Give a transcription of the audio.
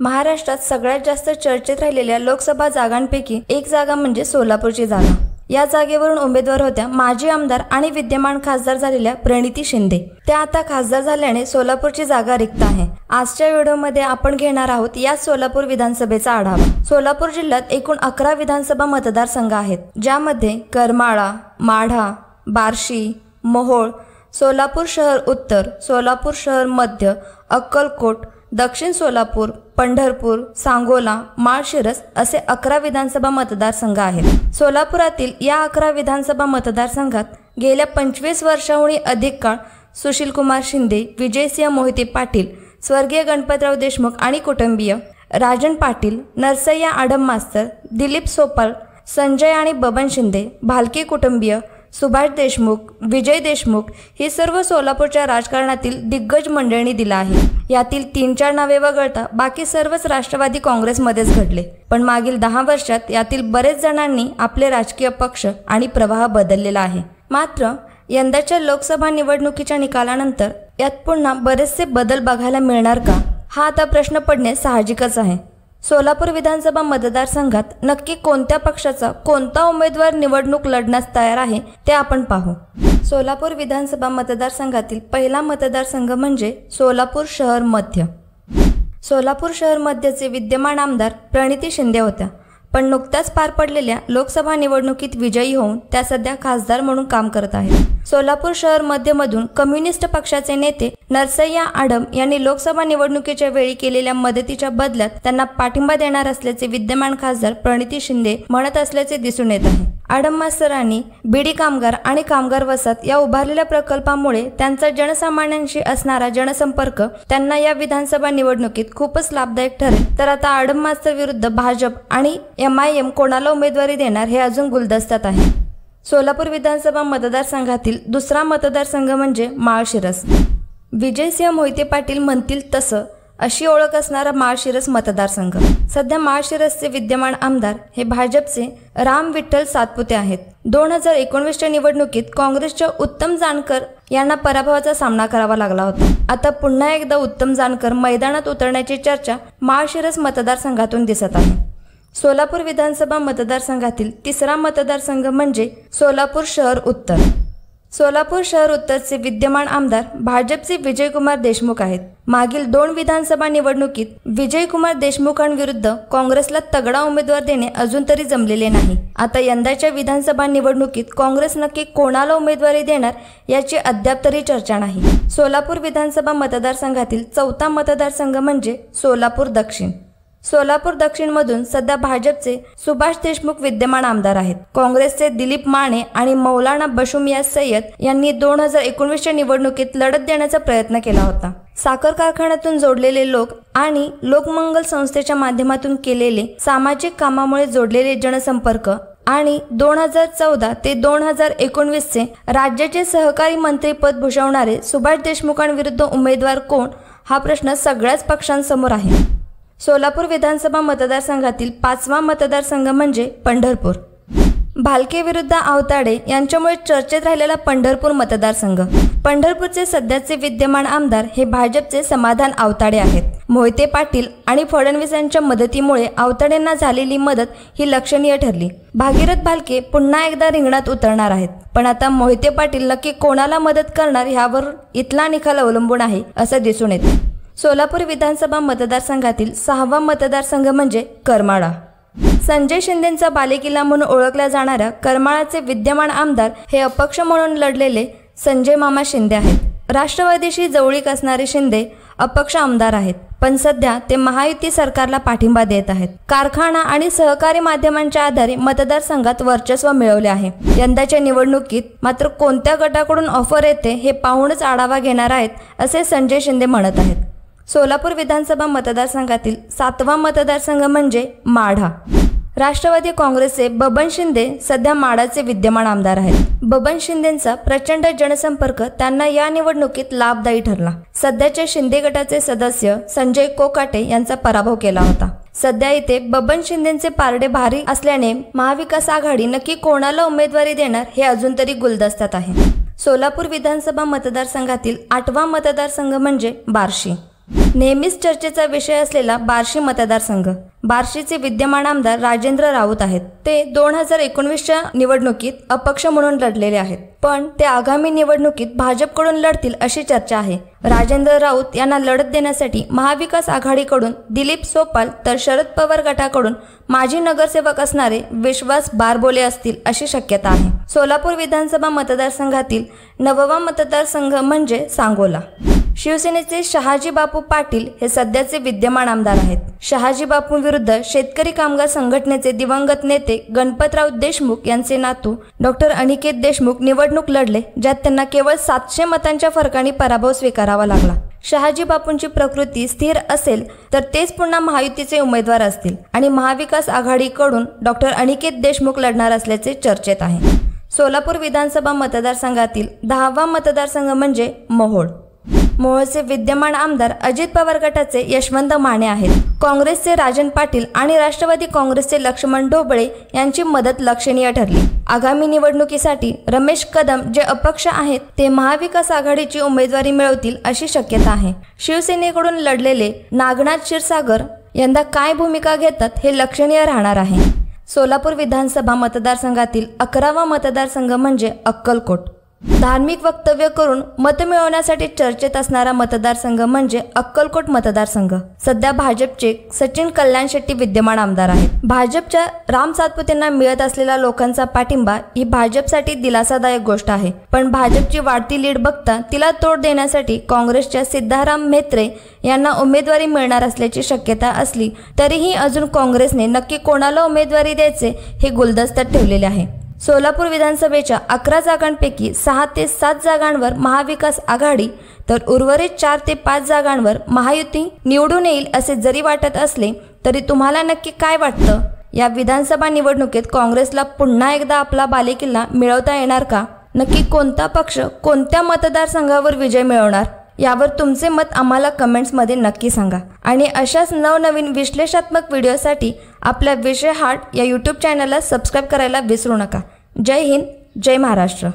महाराष्ट्रात सगळ्यात जास्त चर्चेत राहिलेल्या लोकसभा जागांपैकी एक जागा म्हणजे सोलापूरची जागा। या जागेवरून उमेदवार होत्या माजी आमदार आणि विद्यमान खासदार झालेल्या प्रणिती शिंदे। त्या आता खासदार झाल्याने सोलापूरची जागा रिक्त आहे। आजच्या व्हिडिओमध्ये आपण घेणार आहोत या सोलापूर विधानसभेचा आढावा। सोलापूर जिल्ह्यात एकूण 11 विधानसभा मतदारसंघ आहेत, ज्यामध्ये करमाळा, माढा, बार्शी, मोहोळ, सोलापूर शहर उत्तर, सोलापूर शहर मध्य, अक्कलकोट, दक्षिण सोलापूर, पंढरपूर, सांगोला, माळशिरस असे 11 विधानसभा मतदारसंघ आहेत। सोलापुरातील या 11 विधानसभा मतदारसंघात गेल्या 25 वर्षांहून अधिक काळ सुशीलकुमार शिंदे, विजयसिंह मोहिते पाटील, स्वर्गीय गणपतराव देशमुख आणि कुटुंबीय, राजन पाटील, नरसय्या आडम मास्तर, दिलीप सोपाल, संजय आणि बबन शिंदे, भालके कुटुंबीय, सुभाष देशमुख, विजय देशमुख ही सर्व सोलापूरच्या राजकारणातील दिग्गज मंडळींनी दिला आहे। यातील 3-4 नावे वगळता बाकी सर्वच राष्ट्रवादी काँग्रेसमध्येच घडले। पण मागील 10 वर्षात यातील बरेच जणांनी आपले राजकीय पक्ष आणि प्रवाह बदललेला आहे। मात्र यंदाच्या लोकसभा निवडणुकीच्या निकालानंतर यात पुन्हा बरेचसे बदल बघायला मिळणार का, हा आता प्रश्न पडणे साहजिकच आहे। सोलापूर विधानसभा मतदारसंघात नक्की कोणत्या पक्षाचा कोणता उमेदवार निवडणूक लढण्यास तयार आहे ते आपण पाहू। सोलापूर विधानसभा मतदारसंघातील पहिला मतदारसंघ म्हणजे सोलापूर शहर मध्य। सोलापूर शहर मध्यचे विद्यमान आमदार प्रणिती शिंदे होत्या, पण नुकत्याच पार पडलेल्या लोकसभा निवडणुकीत विजयी होऊन त्या सध्या खासदार म्हणून काम करत आहेत। सोलापूर शहर मध्यमधून कम्युनिस्ट पक्षाचे नेते नरसय्या आडम यांनी लोकसभा निवडणुकीच्या वेळी केलेल्या मदतीच्या बदल्यात त्यांना पाठिंबा देणार असल्याचे विद्यमान खासदार प्रणिती शिंदे म्हणत असल्याचे दिसून येत आहे। आडम मास्तरांनी बीडी कामगार आणि कामगार वसाहत या उभारलेल्या प्रकल्पामुळे त्यांचा जनसामान्यांशी असणारा जनसंपर्क त्यांना या विधानसभा निवडणुकीत खूपच लाभदायक ठरेल। तर आता आडम मास्तर विरुद्ध भाजप आणि MIM कोणाला उमेदवारी देणार हे अजून गुलदस्त्यात आहे। सोलापूर विधानसभा मतदारसंघातील दुसरा मतदारसंघ म्हणजे माळशिरस। विजयसिंह मोहिते पाटील म्हणतील तसं अशी ओळख असणारा माळशिरस मतदारसंघ। सध्या माळशिरसचे विद्यमान आमदार हे भाजपचे राम विठ्ठल सातपुते आहेत। 2019च्या निवडणुकीत काँग्रेसच्या उत्तम जानकर यांना पराभवाचा सामना करावा लागला होता। आता पुन्हा एकदा उत्तम जानकर मैदानात उतरण्याची चर्चा माळशिरस मतदारसंघातून दिसत आहे। सोलापूर विधानसभा मतदारसंघातील तिसरा मतदारसंघ म्हणजे सोलापूर शहर उत्तर। सोलापूर शहर उत्तरचे विद्यमान आमदार भाजपचे विजयकुमार देशमुख आहेत। मागील 2 विधानसभा निवडणुकीत विजयकुमार देशमुखांविरुद्ध काँग्रेसला तगडा उमेदवार देणे अजून तरी जमलेले नाही। आता यंदाच्या विधानसभा निवडणुकीत काँग्रेस नक्की कोणाला उमेदवारी देणार याची अद्याप तरी चर्चा नाही। सोलापूर विधानसभा मतदारसंघातील चौथा मतदारसंघ म्हणजे सोलापूर दक्षिण। सोलापूर दक्षिणमधून सध्या भाजपचे सुभाष देशमुख विद्यमान आमदार आहेत। काँग्रेसचे दिलीप माने आणि मौलाना बशुमिया सय्यद यांनी 2019च्या निवडणुकीत लढत देण्याचा प्रयत्न केला होता। साखर कारखान्यातून जोडलेले लोक आणि लोकमंगल संस्थेच्या माध्यमातून केलेले सामाजिक कामामुळे जोडलेले जनसंपर्क आणि 2014 ते 2019चे राज्याचे सहकारी मंत्रीपद भूषवणारे सुभाष देशमुखांविरुद्ध उमेदवार कोण हा प्रश्न सगळ्याच पक्षांसमोर आहे। सोलापूर विधानसभा मतदारसंघातील 5वा मतदारसंघ म्हणजे पंढरपूर। भालके विरुद्ध आवताडे यांच्यामुळे चर्चेत राहिलेला पंढरपूर मतदारसंघ। पंढरपूरचे सध्याचे विद्यमान आमदार हे भाजपचे समाधान आवताडे आहेत। मोहिते पाटील आणि फडणवीस यांच्या मदतीमुळे आवताडेंना झालेली मदत ही लक्षणीय ठरली। भागीरथ भालके पुन्हा एकदा रिंगणात उतरणार आहेत, पण आता मोहिते पाटील नक्की कोणाला मदत करणार यावर इथला निकाल अवलंबून आहे असं दिसून येते। सोलापूर विधानसभा मतदारसंघातील 6वा मतदारसंघ म्हणजे करमाळा। संजय शिंदेंचा बालेकिल्ला म्हणून ओळखल्या जाणाऱ्या करमाळाचे विद्यमान आमदार हे अपक्ष म्हणून लढलेले संजय मामा शिंदे आहेत। राष्ट्रवादीशी जवळीक असणारे शिंदे अपक्ष आमदार आहेत, पण सध्या ते महायुती सरकारला पाठिंबा देत आहेत। कारखाना आणि सहकारी माध्यमांच्या आधारे मतदारसंघात वर्चस्व मिळवले आहे। यंदाच्या निवडणुकीत मात्र कोणत्या गटाकडून ऑफर येते हे पाहूनच आढावा घेणार आहेत असे संजय शिंदे म्हणत आहेत। सोलापूर विधानसभा मतदारसंघातील 7वा मतदारसंघ म्हणजे माढा। राष्ट्रवादी काँग्रेसचे बबन शिंदे सध्या माढाचे विद्यमान आमदार आहेत। बबन शिंदेंचा प्रचंड जनसंपर्क त्यांना या निवडणुकीत लाभदायी ठरला। सध्याचे शिंदे गटाचे सदस्य संजय कोकाटे यांचा पराभव केला होता। सध्या इथे बबन शिंदेंचे पारडे भारी असल्याने महाविकास आघाडी नक्की कोणाला उमेदवारी देणार हे अजून तरी गुलदस्त्यात आहे। सोलापूर विधानसभा मतदारसंघातील 8वा मतदारसंघ म्हणजे बार्शी। नेहमीच चर्चेचा विषय असलेला बार्शी मतदारसंघ. बार्शीचे विद्यमान आमदार राजेंद्र राऊत आहेत. ते 2019च्या निवडणुकीत अपक्ष म्हणून लढलेले आहेत, पण ते आगामी निवडणुकीत भाजपकडून लढतील अशी चर्चा आहे. राजेंद्र राऊत यांना लढत देण्यासाठी महाविकास आघाडीकडून दिलीप सोपाल तर शरद पवार गटाकडून माजी नगरसेवक असणारे विश्वास बारबोले असतील अशी शक्यता आहे. सोलापूर विधानसभा मतदारसंघातील 9वा मतदारसंघ म्हणजे सांगोला. शिवसेनेचे शहाजी बापू पाटील हे सध्याचे विद्यमान आमदार आहेत. शहाजी बापू विरुद्ध शेतकरी कामगार संघटनेचे दिवंगत नेते गणपतराव देशमुख यांचे नातू डॉक्टर अनिकेत देशमुख निवडणूक लढले, ज्यात त्यांना केवळ 700 मतांच्या फरकाने पराभव स्वीकारावा लागला. शहाजी बापूंची प्रकृती स्थिर असेल तर तेच पुन्हा महायुतीचे उमेदवार असतील आणि महाविकास आघाडीकडून डॉक्टर अनिकेत देशमुख लढणार असल्याचे चर्चेत आहे. सोलापूर विधानसभा मतदारसंघातील 10वा मतदारसंघ म्हणजे मोहोळ. मोहोळचे विद्यमान आमदार अजित पवार गटाचे यशवंत माने आहेत. काँग्रेसचे राजन पाटील आणि राष्ट्रवादी काँग्रेसचे लक्ष्मण ढोबळे यांची मदत लक्षणीय ठरली. आगामी निवडणुकीसाठी रमेश कदम जे अपक्ष आहेत ते महाविकास आघाडीची उमेदवारी मिळवतील अशी शक्यता आहे. शिवसेनेकडून लढलेले नागनाथ क्षीरसागर यंदा काय भूमिका घेतात हे लक्षणीय राहणार आहे. सोलापूर विधानसभा मतदारसंघातील 11वा मतदारसंघ म्हणजे अक्कलकोट. धार्मिक वक्तव्य करून मत मिळवण्यासाठी चर्चेत असणारा मतदारसंघ म्हणजे अक्कलकोट मतदारसंघ. सध्या भाजपचे सचिन कल्याण शेट्टी विद्यमान आमदार आहेत. भाजपच्या राम सातपुतेंना मिळत असलेला लोकांचा पाठिंबा ही भाजपसाठी दिलासादायक गोष्ट आहे, पण भाजपची वाढती लीड बघता तिला तोड देण्यासाठी काँग्रेसच्या सिद्धाराम म्हेत्रे यांना उमेदवारी मिळणार असल्याची शक्यता असली तरीही अजून काँग्रेसने नक्की कोणाला उमेदवारी द्यायचे हे गुलदस्त्यात ठेवलेले आहे. सोलापूर विधानसभेच्या 11 जागांपैकी 6 ते 7 जागांवर महाविकास आघाडी तर उर्वरित 4 ते 5 जागांवर महायुती निवडून येईल असे जरी वाटत असले तरी तुम्हाला नक्की काय वाटतं? या विधानसभा निवडणुकीत काँग्रेसला पुन्हा एकदा आपला बालेकिल्ला मिळवता येणार का? नक्की कोणता पक्ष कोणत्या मतदारसंघावर विजय मिळवणार? यावर तुमचे मत आम्हाला कमेंट्समध्ये नक्की सांगा आणि अशाच नवनवीन विश्लेषणात्मक व्हिडिओसाठी आपल्या विषय हाट या यूट्यूब चॅनलला सबस्क्राईब करायला विसरू नका. जय हिंद, जय महाराष्ट्र.